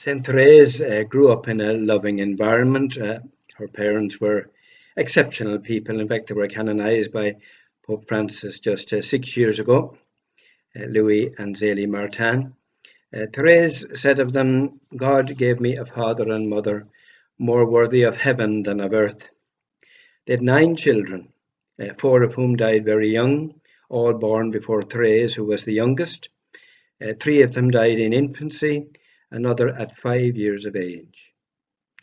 Saint Therese grew up in a loving environment. Her parents were exceptional people. In fact, they were canonized by Pope Francis just 6 years ago, Louis and Zélie Martin. Therese said of them, God gave me a father and mother more worthy of heaven than of earth. They had 9 children, 4 of whom died very young, all born before Therese, who was the youngest. 3 of them died in infancy, another at 5 years of age.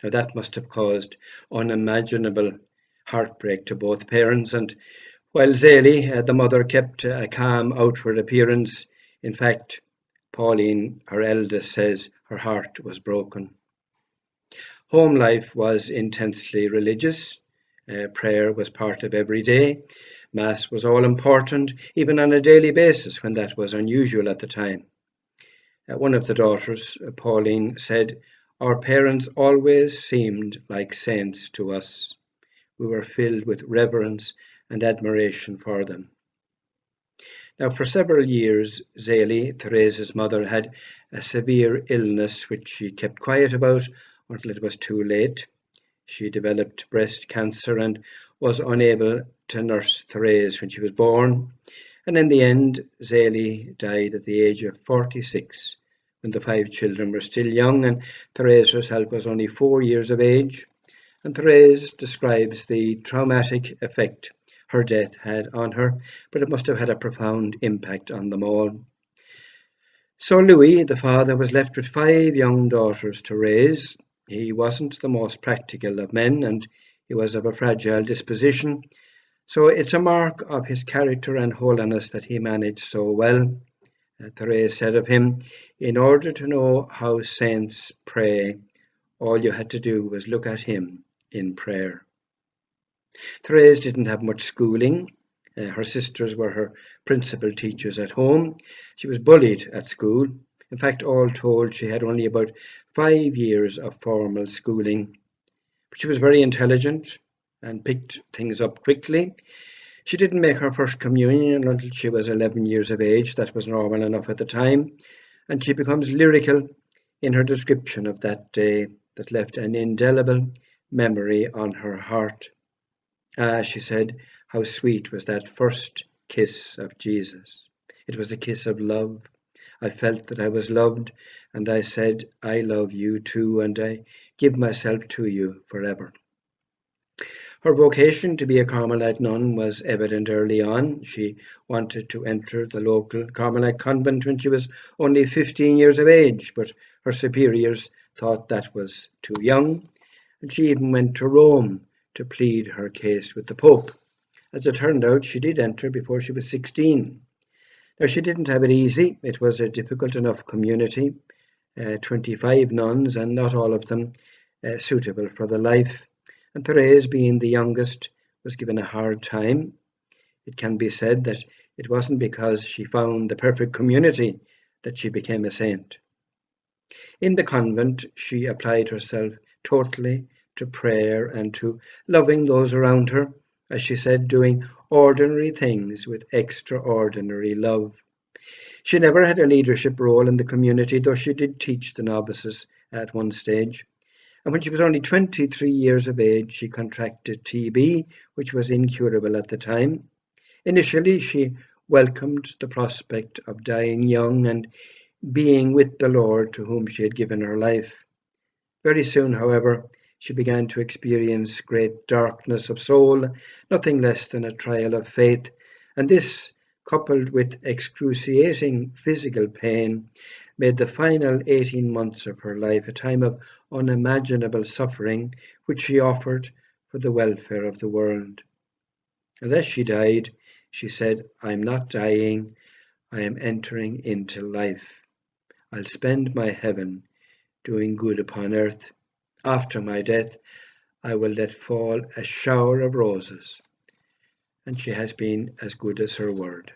Now that must have caused unimaginable heartbreak to both parents, and while Zélie, the mother, kept a calm outward appearance, in fact, Pauline, her eldest, says her heart was broken. Home life was intensely religious. Prayer was part of every day. Mass was all important, even on a daily basis when that was unusual at the time. One of the daughters, Pauline, said, our parents always seemed like saints to us. We were filled with reverence and admiration for them. Now, for several years, Zélie, Therese's mother, had a severe illness which she kept quiet about until it was too late. She developed breast cancer and was unable to nurse Therese when she was born. And in the end, Zélie died at the age of 46, when the 5 children were still young and Therese herself was only 4 years of age. And Therese describes the traumatic effect her death had on her, but it must have had a profound impact on them all. So Louis, the father, was left with 5 young daughters to raise. He wasn't the most practical of men, and he was of a fragile disposition. So it's a mark of his character and holiness that he managed so well. Therese said of him, in order to know how saints pray, all you had to do was look at him in prayer. Therese didn't have much schooling. Her sisters were her principal teachers at home. She was bullied at school. In fact, all told, she had only about 5 years of formal schooling. But she was very intelligent and picked things up quickly. She didn't make her first communion until she was 11 years of age. That was normal enough at the time. And she becomes lyrical in her description of that day that left an indelible memory on her heart. She said, how sweet was that first kiss of Jesus. It was a kiss of love. I felt that I was loved, and I said, I love you too, and I give myself to you forever. Her vocation to be a Carmelite nun was evident early on. She wanted to enter the local Carmelite convent when she was only 15 years of age, but her superiors thought that was too young, and she even went to Rome to plead her case with the Pope. As it turned out, she did enter before she was 16. Now, she didn't have it easy. It was a difficult enough community, 25 nuns, and not all of them suitable for the life. And Therese, being the youngest, was given a hard time. It can be said that it wasn't because she found the perfect community that she became a saint. In the convent, she applied herself totally to prayer and to loving those around her, as she said, doing ordinary things with extraordinary love. She never had a leadership role in the community, though she did teach the novices at one stage. And when she was only 23 years of age, she contracted TB, which was incurable at the time. Initially, she welcomed the prospect of dying young and being with the Lord to whom she had given her life. Very soon, however, she began to experience great darkness of soul, nothing less than a trial of faith, and this, coupled with excruciating physical pain, made the final 18 months of her life a time of unimaginable suffering, which she offered for the welfare of the world. And as she died, she said, I'm not dying, I am entering into life. I'll spend my heaven doing good upon earth. After my death, I will let fall a shower of roses. And she has been as good as her word.